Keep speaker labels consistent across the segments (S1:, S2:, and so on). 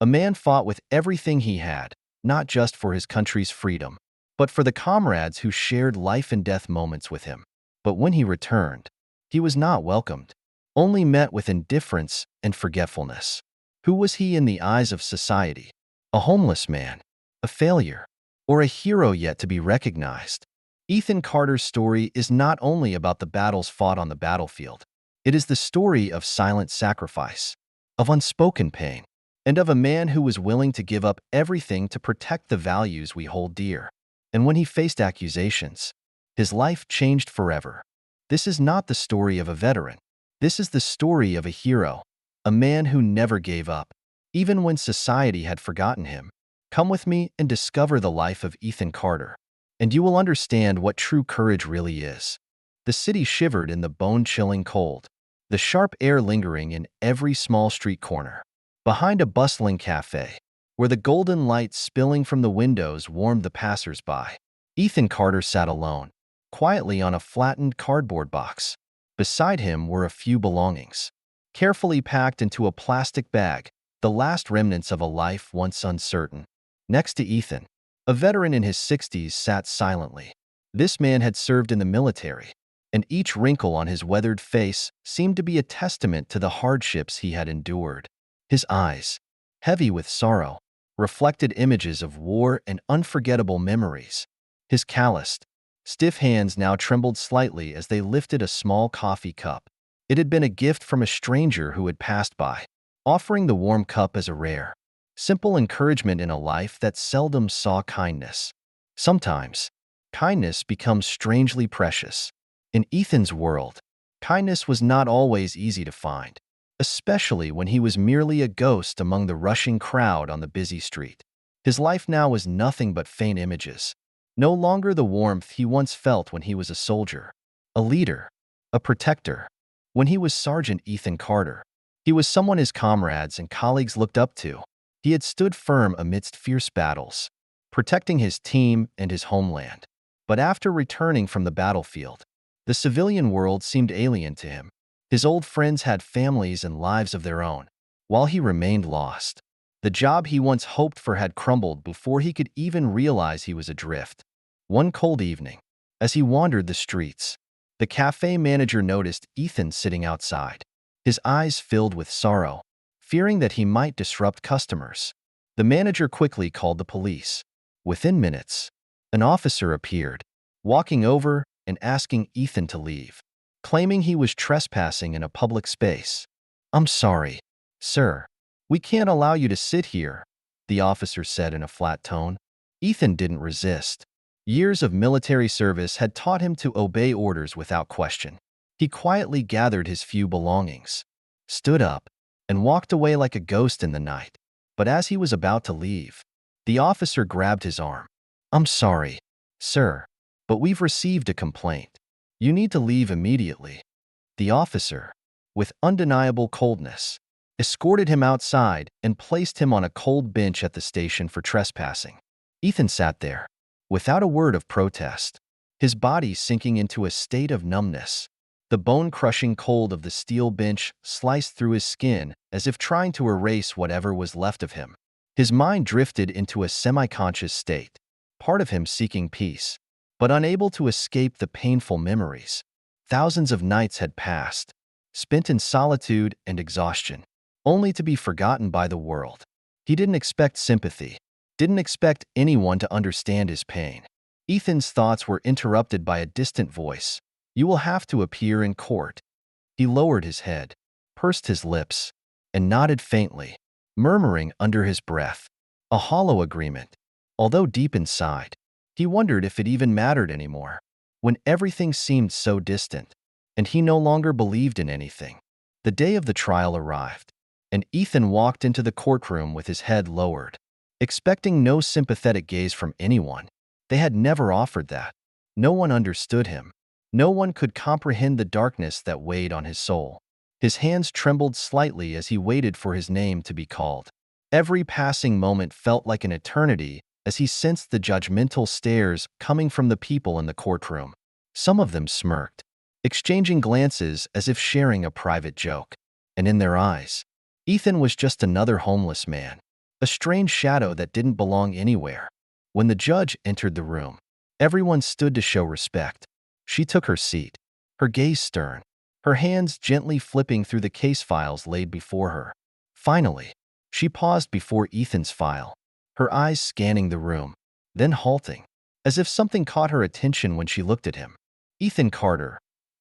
S1: A man fought with everything he had, not just for his country's freedom, but for the comrades who shared life and death moments with him. But when he returned, he was not welcomed, only met with indifference and forgetfulness. Who was he in the eyes of society? A homeless man, a failure, or a hero yet to be recognized? Ethan Carter's story is not only about the battles fought on the battlefield. It is the story of silent sacrifice, of unspoken pain, and of a man who was willing to give up everything to protect the values we hold dear. And when he faced accusations, his life changed forever. This is not the story of a veteran. This is the story of a hero, a man who never gave up, even when society had forgotten him. Come with me and discover the life of Ethan Carter, and you will understand what true courage really is. The city shivered in the bone-chilling cold, the sharp air lingering in every small street corner. Behind a bustling cafe, where the golden light spilling from the windows warmed the passers-by, Ethan Carter sat alone, quietly on a flattened cardboard box. Beside him were a few belongings, carefully packed into a plastic bag, the last remnants of a life once uncertain. Next to Ethan, a veteran in his 60s sat silently. This man had served in the military, and each wrinkle on his weathered face seemed to be a testament to the hardships he had endured. His eyes, heavy with sorrow, reflected images of war and unforgettable memories. His calloused, stiff hands now trembled slightly as they lifted a small coffee cup. It had been a gift from a stranger who had passed by, offering the warm cup as a rare, simple encouragement in a life that seldom saw kindness. Sometimes, kindness becomes strangely precious. In Ethan's world, kindness was not always easy to find, especially when he was merely a ghost among the rushing crowd on the busy street. His life now was nothing but faint images, no longer the warmth he once felt when he was a soldier, a leader, a protector. When he was Sergeant Ethan Carter, he was someone his comrades and colleagues looked up to. He had stood firm amidst fierce battles, protecting his team and his homeland. But after returning from the battlefield, the civilian world seemed alien to him. His old friends had families and lives of their own, while he remained lost. The job he once hoped for had crumbled before he could even realize he was adrift. One cold evening, as he wandered the streets, the cafe manager noticed Ethan sitting outside, his eyes filled with sorrow, fearing that he might disrupt customers. The manager quickly called the police. Within minutes, an officer appeared, walking over and asking Ethan to leave, claiming he was trespassing in a public space. "I'm sorry, sir. We can't allow you to sit here," the officer said in a flat tone. Ethan didn't resist. Years of military service had taught him to obey orders without question. He quietly gathered his few belongings, stood up, and walked away like a ghost in the night. But as he was about to leave, the officer grabbed his arm. "I'm sorry, sir, but we've received a complaint. You need to leave immediately." The officer, with undeniable coldness, escorted him outside and placed him on a cold bench at the station for trespassing. Ethan sat there, without a word of protest, his body sinking into a state of numbness. The bone-crushing cold of the steel bench sliced through his skin as if trying to erase whatever was left of him. His mind drifted into a semi-conscious state, part of him seeking peace, but unable to escape the painful memories. Thousands of nights had passed, spent in solitude and exhaustion, only to be forgotten by the world. He didn't expect sympathy, didn't expect anyone to understand his pain. Ethan's thoughts were interrupted by a distant voice. "You will have to appear in court." He lowered his head, pursed his lips, and nodded faintly, murmuring under his breath, a hollow agreement. Although deep inside, he wondered if it even mattered anymore, when everything seemed so distant, and he no longer believed in anything. The day of the trial arrived, and Ethan walked into the courtroom with his head lowered, expecting no sympathetic gaze from anyone. They had never offered that. No one understood him. No one could comprehend the darkness that weighed on his soul. His hands trembled slightly as he waited for his name to be called. Every passing moment felt like an eternity as he sensed the judgmental stares coming from the people in the courtroom. Some of them smirked, exchanging glances as if sharing a private joke. And in their eyes, Ethan was just another homeless man, a strange shadow that didn't belong anywhere. When the judge entered the room, everyone stood to show respect. She took her seat, her gaze stern, her hands gently flipping through the case files laid before her. Finally, she paused before Ethan's file, her eyes scanning the room, then halting, as if something caught her attention when she looked at him. Ethan Carter.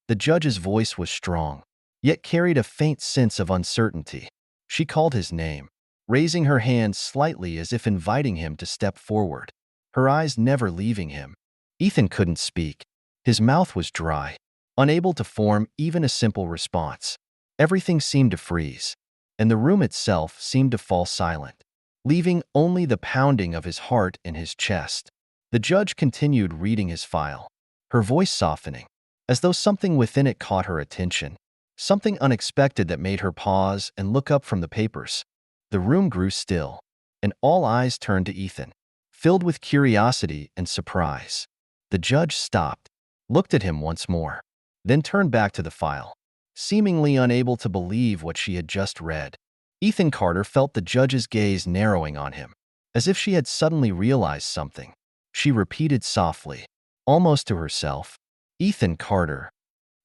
S1: The judge's voice was strong, yet carried a faint sense of uncertainty. She called his name, raising her hand slightly as if inviting him to step forward, her eyes never leaving him. Ethan couldn't speak. His mouth was dry, unable to form even a simple response. Everything seemed to freeze, and the room itself seemed to fall silent, leaving only the pounding of his heart in his chest. The judge continued reading his file, her voice softening, as though something within it caught her attention, something unexpected that made her pause and look up from the papers. The room grew still, and all eyes turned to Ethan, filled with curiosity and surprise. The judge stopped, looked at him once more, then turned back to the file, seemingly unable to believe what she had just read. Ethan Carter felt the judge's gaze narrowing on him, as if she had suddenly realized something. She repeated softly, almost to herself, "Ethan Carter."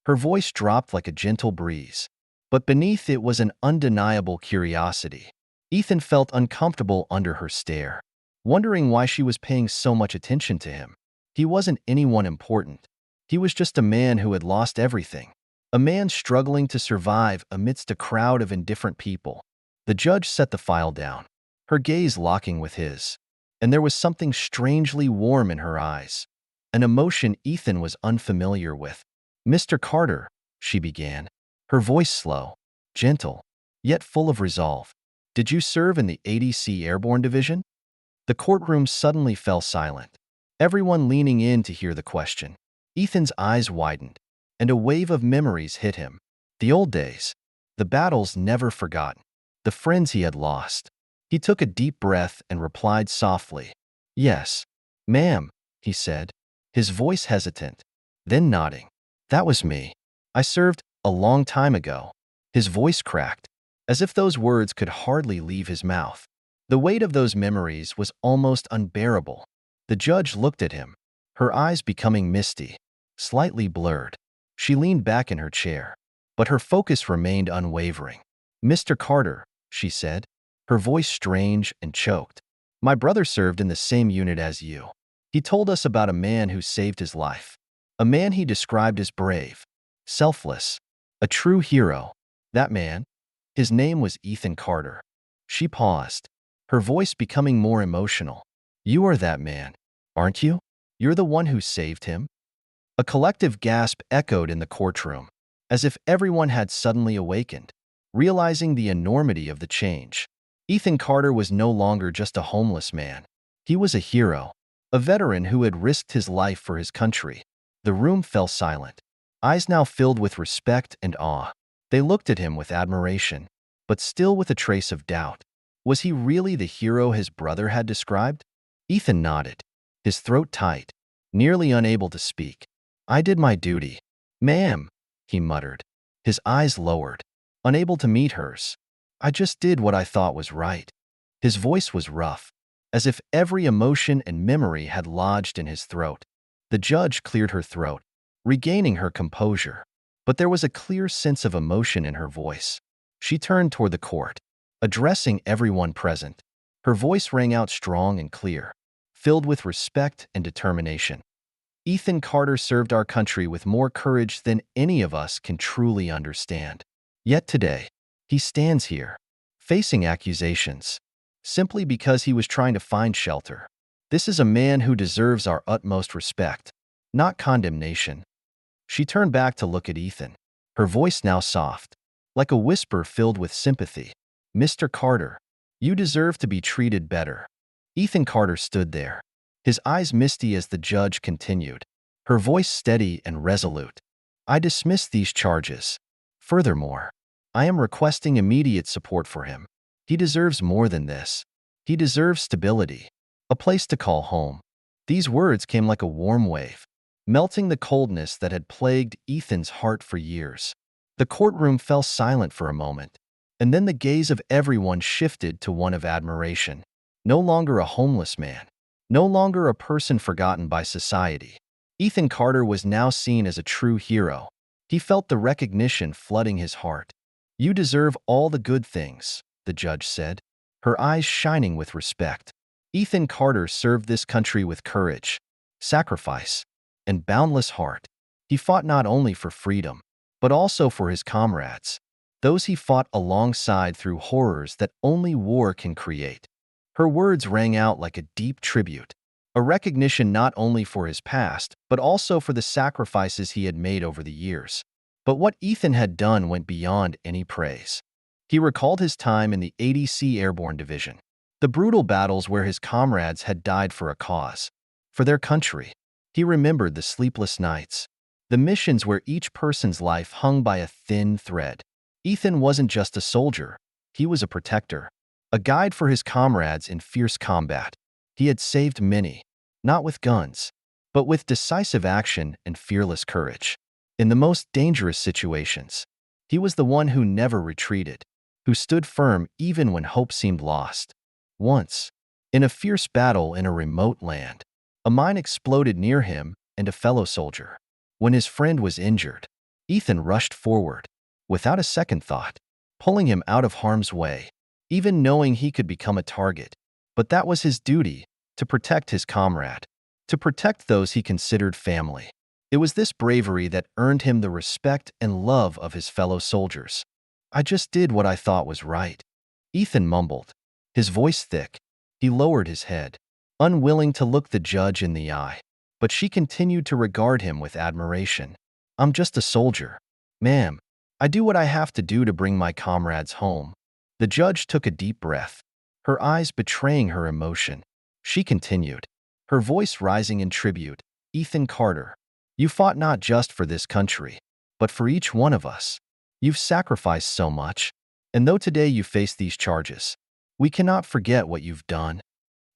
S1: Her voice dropped like a gentle breeze, but beneath it was an undeniable curiosity. Ethan felt uncomfortable under her stare, wondering why she was paying so much attention to him. He wasn't anyone important. He was just a man who had lost everything, a man struggling to survive amidst a crowd of indifferent people. The judge set the file down, her gaze locking with his, and there was something strangely warm in her eyes, an emotion Ethan was unfamiliar with. "Mr. Carter," she began, her voice slow, gentle, yet full of resolve. "Did you serve in the 80C Airborne Division?" The courtroom suddenly fell silent, everyone leaning in to hear the question. Ethan's eyes widened, and a wave of memories hit him. The old days, the battles never forgotten, the friends he had lost. He took a deep breath and replied softly, "Yes, ma'am," he said, his voice hesitant, then nodding. "That was me. I served a long time ago." His voice cracked, as if those words could hardly leave his mouth. The weight of those memories was almost unbearable. The judge looked at him, her eyes becoming misty, slightly blurred. She leaned back in her chair, but her focus remained unwavering. "Mr. Carter," she said, her voice strange and choked. "My brother served in the same unit as you. He told us about a man who saved his life, a man he described as brave, selfless, a true hero. That man, his name was Ethan Carter." She paused, her voice becoming more emotional. "You are that man, aren't you? You're the one who saved him?" A collective gasp echoed in the courtroom, as if everyone had suddenly awakened, realizing the enormity of the change. Ethan Carter was no longer just a homeless man. He was a hero, a veteran who had risked his life for his country. The room fell silent, eyes now filled with respect and awe. They looked at him with admiration, but still with a trace of doubt. Was he really the hero his brother had described? Ethan nodded, his throat tight, nearly unable to speak. "I did my duty, ma'am," he muttered, his eyes lowered, unable to meet hers. "I just did what I thought was right." His voice was rough, as if every emotion and memory had lodged in his throat. The judge cleared her throat, regaining her composure, but there was a clear sense of emotion in her voice. She turned toward the court, addressing everyone present. Her voice rang out strong and clear, filled with respect and determination. "Ethan Carter served our country with more courage than any of us can truly understand. Yet today, he stands here, facing accusations, simply because he was trying to find shelter. This is a man who deserves our utmost respect, not condemnation." She turned back to look at Ethan, her voice now soft, like a whisper filled with sympathy. "Mr. Carter, you deserve to be treated better." Ethan Carter stood there, his eyes misty as the judge continued, her voice steady and resolute. "I dismiss these charges. Furthermore, I am requesting immediate support for him. He deserves more than this. He deserves stability, a place to call home." These words came like a warm wave, melting the coldness that had plagued Ethan's heart for years. The courtroom fell silent for a moment, And then the gaze of everyone shifted to one of admiration. No longer a homeless man. No longer a person forgotten by society. Ethan Carter was now seen as a true hero. He felt the recognition flooding his heart. "You deserve all the good things," the judge said, her eyes shining with respect. Ethan Carter served this country with courage, sacrifice, and boundless heart. He fought not only for freedom, but also for his comrades, those he fought alongside through horrors that only war can create. Her words rang out like a deep tribute, a recognition not only for his past, but also for the sacrifices he had made over the years. But what Ethan had done went beyond any praise. He recalled his time in the 80C Airborne Division, the brutal battles where his comrades had died for a cause, for their country. He remembered the sleepless nights, the missions where each person's life hung by a thin thread. Ethan wasn't just a soldier, he was a protector, a guide for his comrades in fierce combat. He had saved many, not with guns, but with decisive action and fearless courage. In the most dangerous situations, he was the one who never retreated, who stood firm even when hope seemed lost. Once, in a fierce battle in a remote land, a mine exploded near him and a fellow soldier. When his friend was injured, Ethan rushed forward, without a second thought, pulling him out of harm's way, even knowing he could become a target. But that was his duty, to protect his comrade, to protect those he considered family. It was this bravery that earned him the respect and love of his fellow soldiers. "I just did what I thought was right," Ethan mumbled, his voice thick. He lowered his head, unwilling to look the judge in the eye. But she continued to regard him with admiration. "I'm just a soldier, ma'am. I do what I have to do to bring my comrades home." The judge took a deep breath, her eyes betraying her emotion. She continued, her voice rising in tribute. "Ethan Carter, you fought not just for this country, but for each one of us. You've sacrificed so much, and though today you face these charges, we cannot forget what you've done."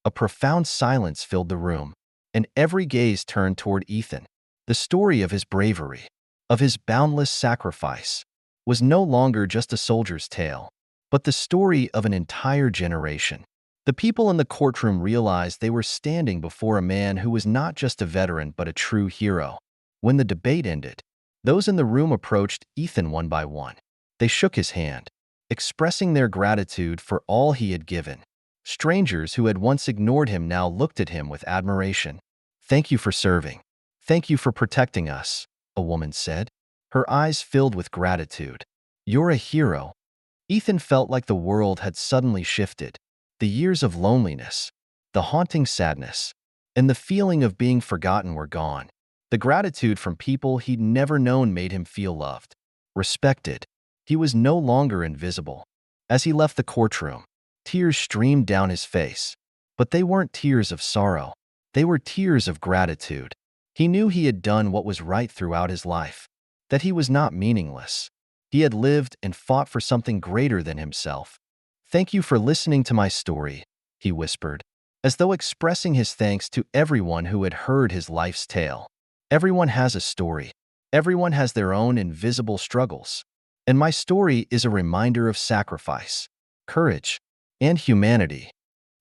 S1: A profound silence filled the room, and every gaze turned toward Ethan. The story of his bravery, of his boundless sacrifice, was no longer just a soldier's tale, but the story of an entire generation. The people in the courtroom realized they were standing before a man who was not just a veteran but a true hero. When the debate ended, those in the room approached Ethan one by one. They shook his hand, expressing their gratitude for all he had given. Strangers who had once ignored him now looked at him with admiration. "Thank you for serving. Thank you for protecting us," a woman said, her eyes filled with gratitude. "You're a hero." Ethan felt like the world had suddenly shifted. The years of loneliness, the haunting sadness, and the feeling of being forgotten were gone. The gratitude from people he'd never known made him feel loved, respected. He was no longer invisible. As he left the courtroom, tears streamed down his face. But they weren't tears of sorrow. They were tears of gratitude. He knew he had done what was right throughout his life, that he was not meaningless. He had lived and fought for something greater than himself. "Thank you for listening to my story," he whispered, as though expressing his thanks to everyone who had heard his life's tale. Everyone has a story. Everyone has their own invisible struggles. And my story is a reminder of sacrifice, courage, and humanity.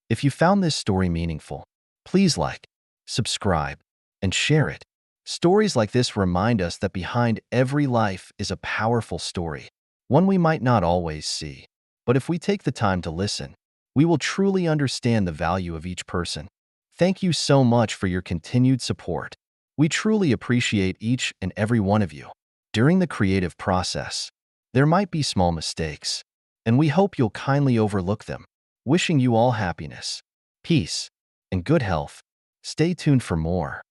S1: If you found this story meaningful, please like, subscribe, and share it. Stories like this remind us that behind every life is a powerful story, one we might not always see. But if we take the time to listen, we will truly understand the value of each person. Thank you so much for your continued support. We truly appreciate each and every one of you. During the creative process, there might be small mistakes, and we hope you'll kindly overlook them. Wishing you all happiness, peace, and good health. Stay tuned for more.